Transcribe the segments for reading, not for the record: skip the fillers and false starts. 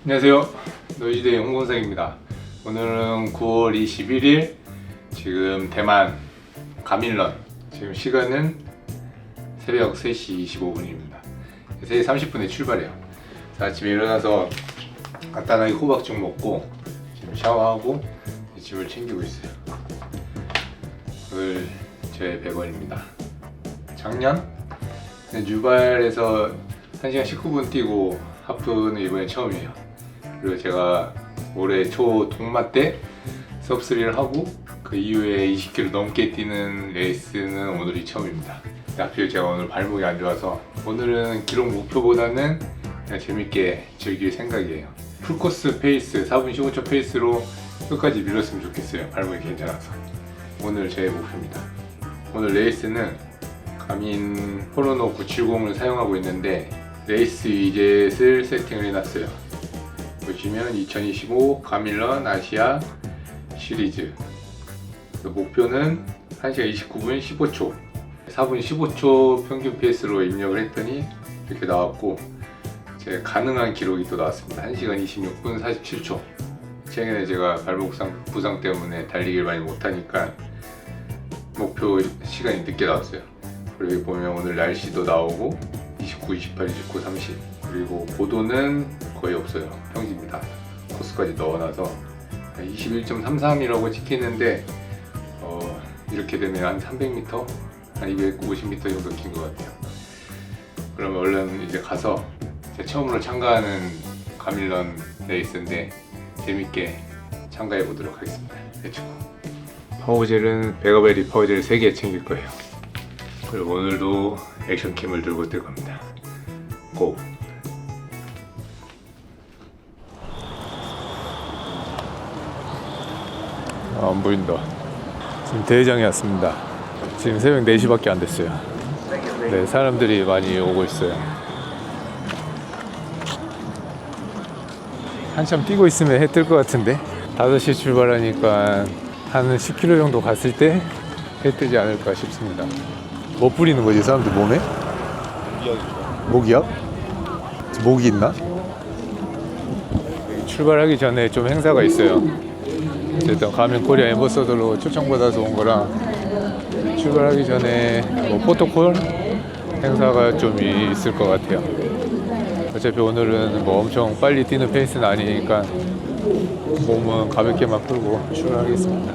안녕하세요, 노이즈데이 홍건상입니다. 오늘은 9월 21일 지금 대만 가밀런, 지금 시간은 새벽 3시 25분입니다 3시 30분에 출발해요. 아침에 일어나서 간단하게 호박죽 먹고 지금 샤워하고 짐을 챙기고 있어요. 오늘 제 100원입니다 작년 뉴발에서 1시간 19분 뛰고 하프는 이번에 처음이에요. 그리고 제가 올해 초 동마 때 섭3를 하고 그 이후에 20km 넘게 뛰는 레이스는 오늘이 처음입니다. 하필 제가 오늘 발목이 안 좋아서 오늘은 기록 목표보다는 그냥 재밌게 즐길 생각이에요. 풀코스 페이스 4분 15초 페이스로 끝까지 밀었으면 좋겠어요. 발목이 괜찮아서. 오늘 제 목표입니다. 오늘 레이스는 가민 포로노 970을 사용하고 있는데 레이스 위젯을 세팅을 해놨어요. 보시면 2025 가밀런 아시아 시리즈 목표는 1시간 29분 15초 4분 15초 평균 페이스로 입력을 했더니 이렇게 나왔고 제 가능한 기록이 또 나왔습니다. 1시간 26분 47초. 최근에 제가 발목 부상 때문에 달리기를 많이 못하니까 목표 시간이 늦게 나왔어요. 그리고 여기 보면 오늘 날씨도 나오고 29, 28, 29, 30 그리고 고도는 거의 없어요. 평지입니다. 코스까지 넣어놔서 21.33이라고 찍히는데 이렇게 되면 한 300m? 한 250m 정도 긴 것 같아요. 그러면 얼른 이제 가서 처음으로 참가하는 가밀런 레이스인데 재밌게 참가해 보도록 하겠습니다. 해치고 파워젤은 베가베리 파워젤 3개 챙길 거예요. 그리고 오늘도 액션캠을 들고 뛸 겁니다. 고! 안 보인다. 지금 대회장에 왔습니다. 지금 새벽 4시밖에 안 됐어요. 네, 사람들이 많이 오고 있어요. 한참 뛰고 있으면 해 뜰 것 같은데 5시에 출발하니까 한 10km 정도 갔을 때 해 뜨지 않을까 싶습니다. 뭐 뿌리는 거지 사람들 몸에? 모기약? 모기 있나? 출발하기 전에 좀 행사가 있어요. 어쨌든 가민 코리아 앰버서더로 초청받아서 온 거라 출발하기 전에 뭐 포토콜 행사가 좀 있을 것 같아요. 어차피 오늘은 뭐 엄청 빨리 뛰는 페이스는 아니니까 몸은 가볍게만 풀고 출발하겠습니다.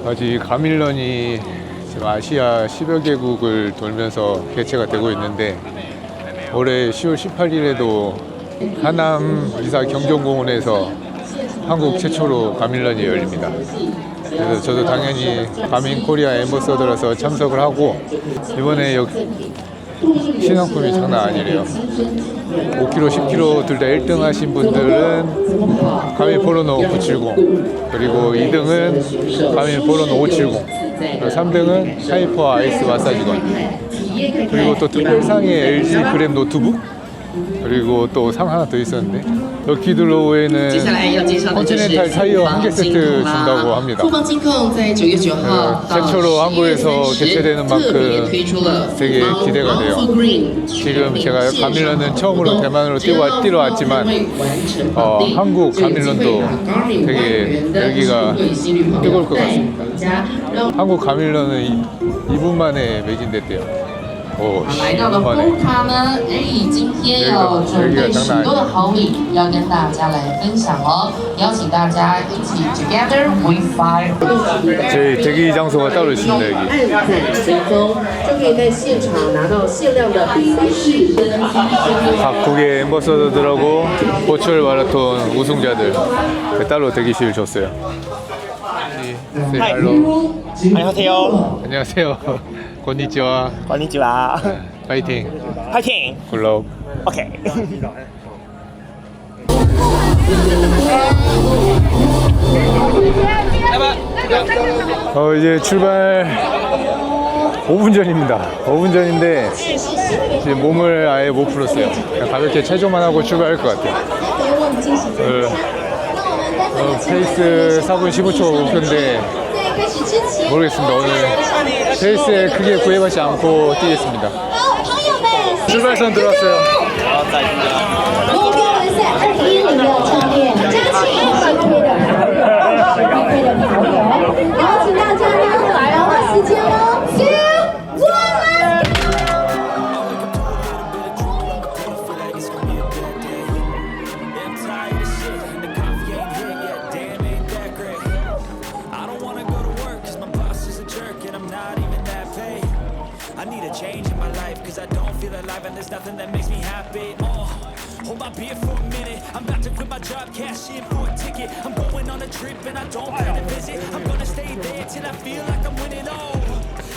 아직 가밀런이 지금 아시아 10여 개국을 돌면서 개최가 되고 있는데 올해 10월 18일에도 하남 이사 경정공원에서 한국 최초로 가밀런이 열립니다. 그래서 저도 당연히 가민 코리아 앰버서더라서 참석을 하고 이번에 신상품이 장난 아니래요. 5km, 10km 둘 다 1등 하신 분들은 가민 포로노 970 그리고 2등은 가민 포로노 570 그리고 3등은 하이퍼 아이스 마사지건 그리고 또 특별상의 LG 그램 노트북 그리고 또 상 하나 더 있었는데 럭키드로우에는 컨티넨탈 타이어 1개 세트 준다고 합니다. 최초로 한국에서 개최되는 만큼 되게 기대가 돼요. 지금 제가 가밀런은 처음으로 대만으로 뛰러 왔지만 한국 가밀런도 되게 열기가 뜨거울 것 같습니다. 한국 가밀런은 2분 만에 매진됐대요. 来到的布卡呢，今天有准备许多的好礼要跟大家来分享哦，邀请大家一起 Together We Fly。 저희 대기 장소가 따로 있습니다. 여기. 按载随风就可以在现场拿到限量的赛事跟 각국의 앰버서더들하고 보철 마라톤 우승자들 따로 대기실 줬어요. 안녕하세요. 안녕하세요. konnichiwa. 건니치와. 파이팅. 파이팅. 굿럭. 오케이. 이제 출발 5분 전입니다. 5분 전인데 지금 몸을 아예 못 풀었어요. 그냥 가볍게 체조만 하고 출발할 것 같아요. 페이스 4분 15초 목표인데 모르겠습니다. 오늘 페이스에 크게 구애받지 않고 뛰겠습니다. 출발선 들어왔어요. cause I don't feel alive and there's nothing that makes me happy. Hold my beer for a minute. I'm about to quit my job, cash in for a ticket. I'm going on a trip and I don't plan to visit. I'm gonna stay there till I feel like I'm winning.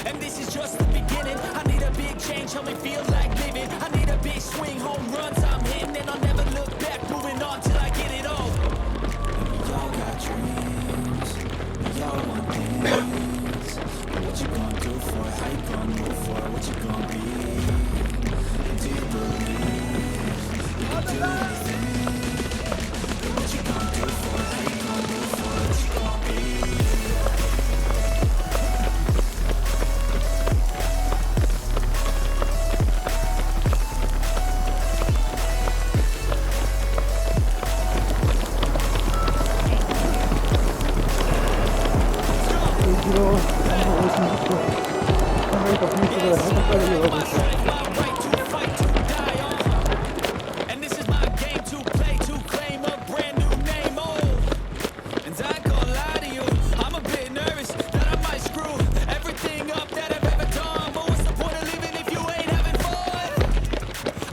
And this is just the beginning. I need a big change, help me feel like living. I need a big swing, home runs I'm hitting, and I'll never look back, moving on till I get it all. We all got dreams, we all want things. What you gonna do for it? How you gonna move for it? What you gonna be? Do you believe you can do anything? What you gonna do for it? How you gonna move for it? What you gonna be? And this is my game to play, to claim a brand new name. And I ain't gonna lie to you, I'm a bit nervous that I might screw everything up that I've ever done. But what's the point of living if you ain't having fun?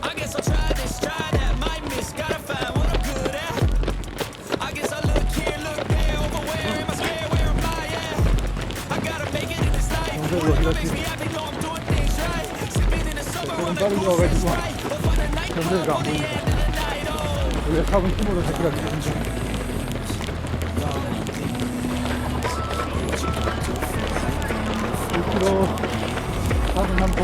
I guess I'll try this, try that, might miss, gotta find what I'm good at. I guess I look here, look there, over where am I scared, where am I at? I gotta make it in this life, whatever makes me happy, know I'm doing things right. Sipping in the summer on the cruise is right. Up on the nightclub on the end of the night, 왜 4분 15로 자기가 되는지. 그리고 4분 3분.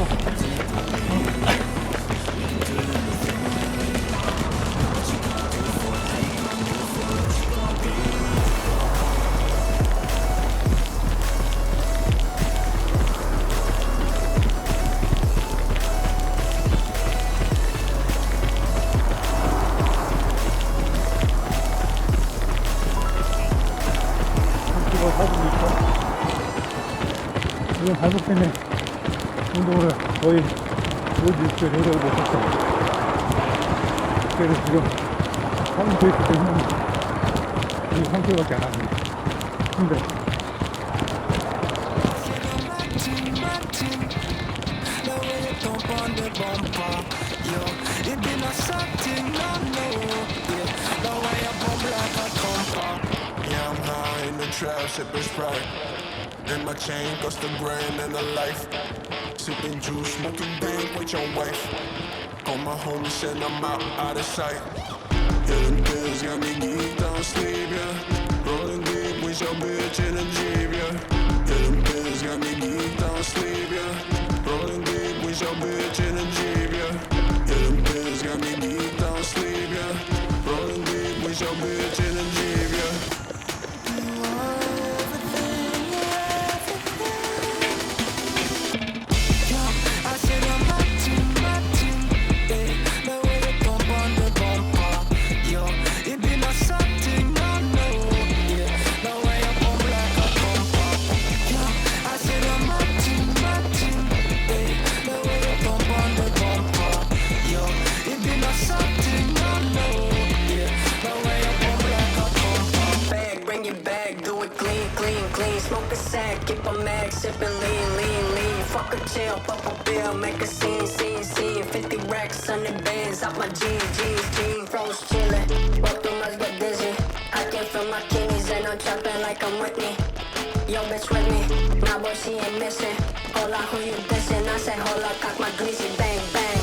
지금 발목 때문에 운동을 거의 5, 6개 내려오고 있었어. 그래서 지금 3분 페이스 때문에 이 상태밖에 안 합니다. 힘들어. Trap, sipping Sprite. And my chain cost a grand and a life. Sipping juice, smoking dank with your wife. Call my homies and I'm out of sight. Yeah, them pills got me geeked, don't sleep, yeah. Rolling deep with your bitch in a Jeep, yeah. Yeah, them pills got me geeked, don't sleep, yeah. Rolling deep with your bitch in a Jeep, yeah. Yeah, them pills got me geeked, don't sleep, yeah. Rolling deep with your bitch in a Jeep, yeah. Keep a mag, sippin' lean. Fuck a chill, pop a bill, make a scene. 50 racks, 100 bands, out my jeans. Froze chillin', walk through must get dizzy. I can feel my kidneys and I'm trappin' like I'm Whitney. Yo, bitch with me, nah boy, she ain't missing. Hola, who you dissin'? I said, hola, cock my greasy, bang, bang.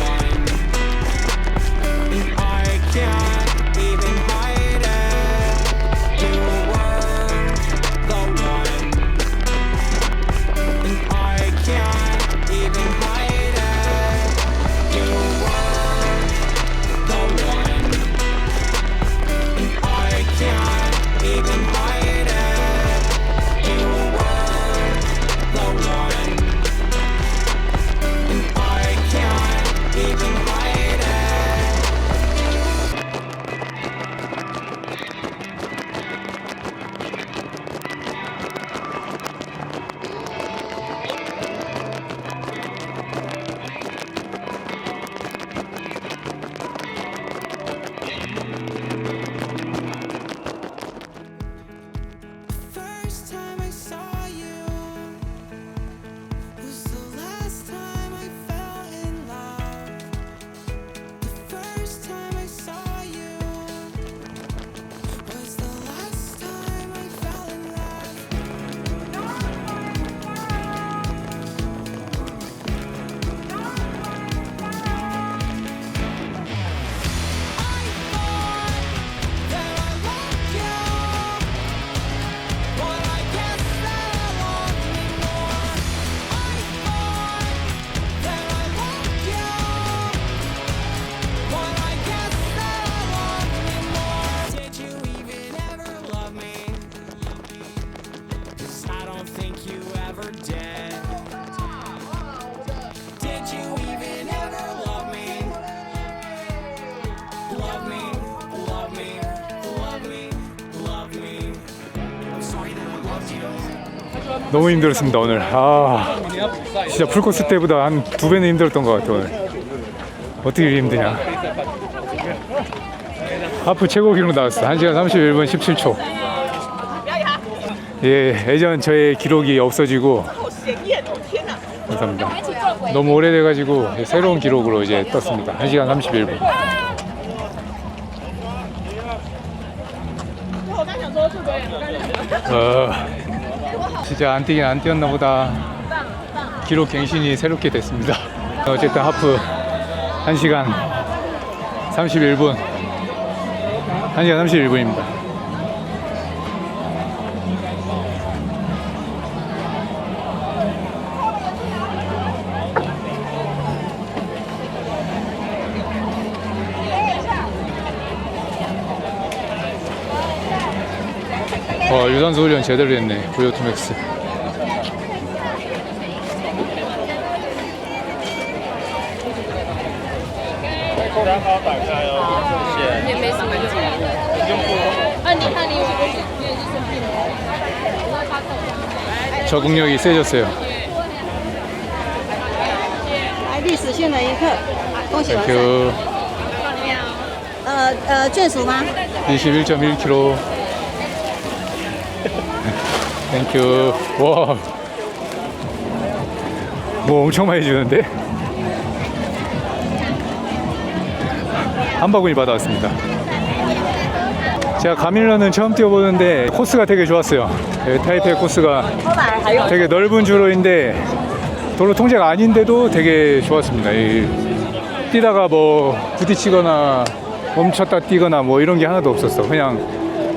one. And I can't even hide it. You were the one. And I can't even hide it. You were the one. And I can't even hide it. You were the one. And I can't even hide it. First time I saw you was the last time I fell in love. The first time I saw you was the last time I fell in love. That I loved you, but I guess that I love me more. I thought that I loved you, but I guess that I love me more. Did you even ever love me? 'Cause I don't think you ever did. Did you even ever love me? Love me, love me, love me, love me. I'm sorry that I loved you. 너무 힘들었습니다 오늘. 아 진짜 풀코스 때보다 한 2배는 힘들었던 것 같아 오늘. 어떻게 이렇게 힘드냐. 하프 최고 기록 나왔어. 1시간 31분 17초. 예, 예전 저의 기록이 없어지고 감사합니다. 너무 오래돼가지고 새로운 기록으로 이제 떴습니다. 1시간 31분. 진짜 안 뛰긴 안 뛰었나 보다. 기록 갱신이 새롭게 됐습니다. 어쨌든 하프 1시간 31분 1시간 31분입니다. 와, 유산소 훈련 제대로 했네. VO2맥스. 적응력이 세졌어요. 历史性的一刻，恭喜完赛。 땡큐. 眷属吗？ 21.1km. 땡큐. 와. 뭐 엄청 많이 주는데? 한 바구니 받아왔습니다. 제가 가밀러는 처음 뛰어보는데 코스가 되게 좋았어요. 타이페이 코스가 되게 넓은 주로인데 도로 통제가 아닌데도 되게 좋았습니다. 뛰다가 뭐 부딪히거나 멈췄다 뛰거나 뭐 이런 게 하나도 없었어. 그냥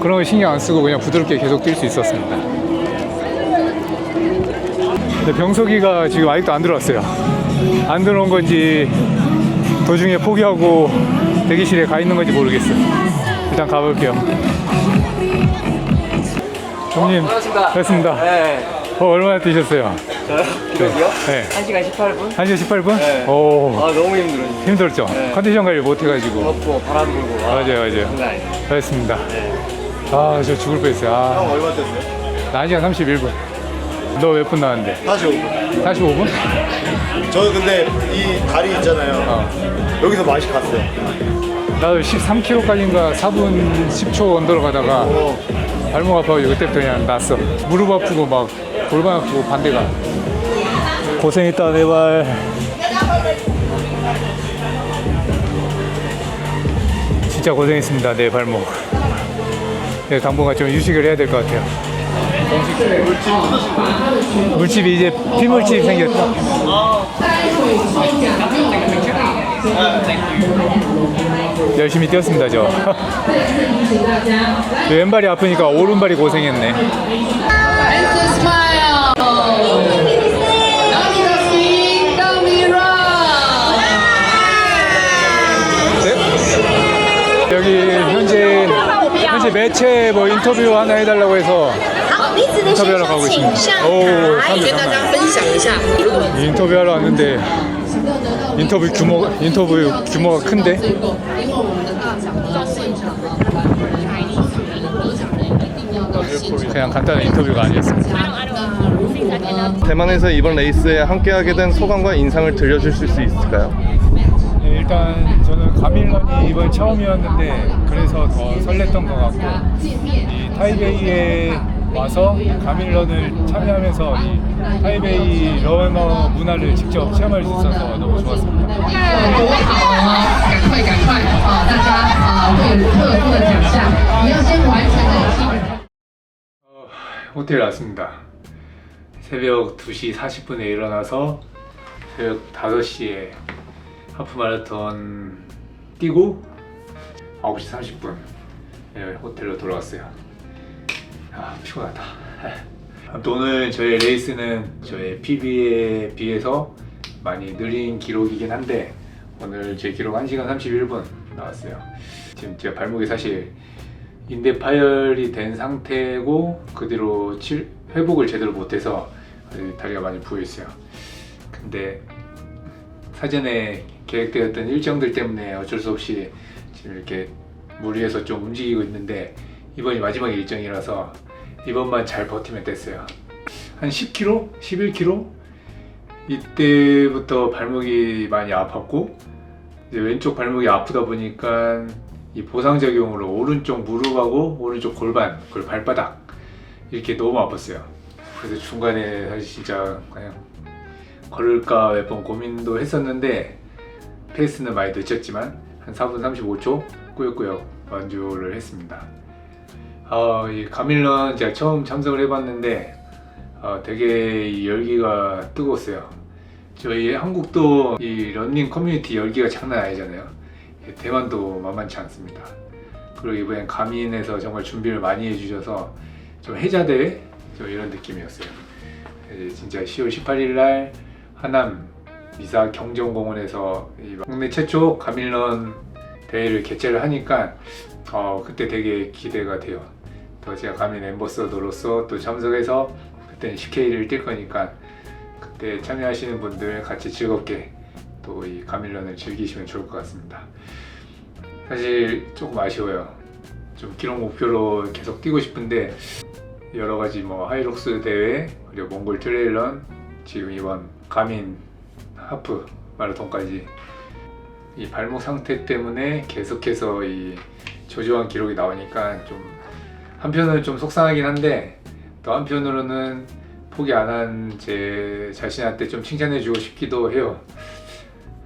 그런 거 신경 안 쓰고 그냥 부드럽게 계속 뛸 수 있었습니다. 근데 병석이가 지금 아직도 안 들어왔어요. 안 들어온 건지 도중에 포기하고 대기실에 가 있는 건지 모르겠어요. 일단 가볼게요. 형님, 됐습니다. 네. 얼마나 뛰셨어요? 저요? 기록이요? 네. 1시간 18분? 1시간 18분? 네. 오. 아, 너무 힘들어요. 힘들었죠? 네. 컨디션 관리 못해가지고. 덥고 바람 불고. 맞아요. 잘했습니다. 네. 아, 저 죽을 뻔했어요. 형 얼마 뛰었어요? 나 1시간 31분. 너 몇 분 나왔는데? 45분. 45분? 저는 근데 이 다리 있잖아요. 여기서 맛이 갔어요. 나도 13km까지인가 4분 10초 언더로 가다가 발목 아파가지고 그때부터 그냥 났어. 무릎 아프고 막 골반 아프고 반대가. 고생했다 내 발. 진짜 고생했습니다 내 발목. 네, 당분간 좀 휴식을 해야 될 것 같아요. 물집이 이제 피물집 생겼다. 열심히 뛰었습니다 저. 왼발이 아프니까 오른발이 고생했네. 여기 현재 매체 뭐 인터뷰 하나 해달라고 해서 인터뷰하러 가고 있습니다. 오, 인터뷰하러 왔는데 인터뷰 규모가 큰데. 그냥 간단한 인터뷰가 아니었습니다. 대만에서 이번 레이스에 함께하게 된 소감과 인상을 들려줄 수 있을까요? 네, 일단 저는 가밀런이 이번 처음이었는데 그래서 더 설렜던 것 같고, 이 타이베이에 와서 가밀런을 참여하면서 이 타이베이 러너 문화를 직접 체험할 수 있어서 너무 좋았습니다. 호텔 왔습니다. 새벽 2시 40분에 일어나서 새벽 5시에 하프 마라톤 뛰고 9시 30분 호텔로 돌아왔어요. 아, 피곤하다. 아무튼 오늘 저의 레이스는 저의 PB에 비해서 많이 느린 기록이긴 한데 오늘 제 기록 1시간 31분 나왔어요. 지금 제 발목이 사실 인대 파열이 된 상태고 그 뒤로 회복을 제대로 못해서 다리가 많이 부어있어요. 근데 사전에 계획되었던 일정들 때문에 어쩔 수 없이 지금 이렇게 무리해서 좀 움직이고 있는데 이번이 마지막 일정이라서 이번만 잘 버티면 됐어요. 한 10km? 11km? 이때부터 발목이 많이 아팠고 이제 왼쪽 발목이 아프다 보니까 이 보상작용으로 오른쪽 무릎하고 오른쪽 골반, 그리고 발바닥 이렇게 너무 아팠어요. 그래서 중간에 사실 진짜 그냥 걸을까 몇 번 고민도 했었는데 페이스는 많이 늦췄지만 한 4분 35초 꾸역꾸역 완주를 했습니다. 이 가밀런 제가 처음 참석을 해봤는데 되게 이 열기가 뜨거웠어요. 저희 한국도 이 러닝 커뮤니티 열기가 장난 아니잖아요. 대만도 만만치 않습니다. 그리고 이번엔 가민에서 정말 준비를 많이 해주셔서 좀 해자대회 좀 이런 느낌이었어요. 진짜 10월 18일 날 하남 미사 경정공원에서 국내 최초 가밀런 대회를 개최를 하니까 그때 되게 기대가 돼요. 또 제가 가민 앰버서더로서 또 참석해서 그때는 10K를 뛸 거니까 그때 참여하시는 분들 같이 즐겁게 또 이 가밀런을 즐기시면 좋을 것 같습니다. 사실 조금 아쉬워요. 좀 기록 목표로 계속 뛰고 싶은데 여러 가지 뭐 하이록스 대회 그리고 몽골 트레일런 지금 이번 가민 하프 마라톤까지 이 발목 상태 때문에 계속해서 이 저조한 기록이 나오니까 좀 한편으로는 좀 속상하긴 한데 또 한편으로는 포기 안 한 제 자신한테 좀 칭찬해주고 싶기도 해요.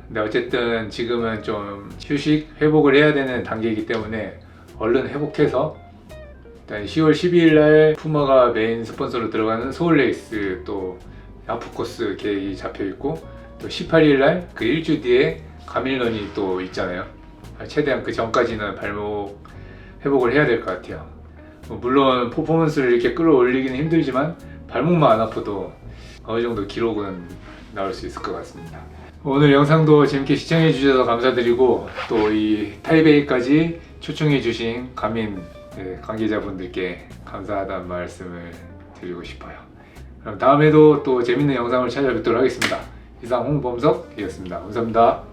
근데 어쨌든 지금은 좀 휴식, 회복을 해야 되는 단계이기 때문에 얼른 회복해서 일단 10월 12일 날 푸마가 메인 스폰서로 들어가는 서울 레이스 또 하프 코스 계획이 잡혀 있고 또 18일 날 그 일주 뒤에 가밀런이 또 있잖아요. 최대한 그 전까지는 발목 회복을 해야 될 것 같아요. 물론 퍼포먼스를 이렇게 끌어올리기는 힘들지만 발목만 안 아파도 어느 정도 기록은 나올 수 있을 것 같습니다. 오늘 영상도 재밌게 시청해 주셔서 감사드리고 또 이 타이베이까지 초청해 주신 가민 관계자분들께 감사하다는 말씀을 드리고 싶어요. 그럼 다음에도 또 재밌는 영상을 찾아뵙도록 하겠습니다. 이상 홍범석이었습니다. 감사합니다.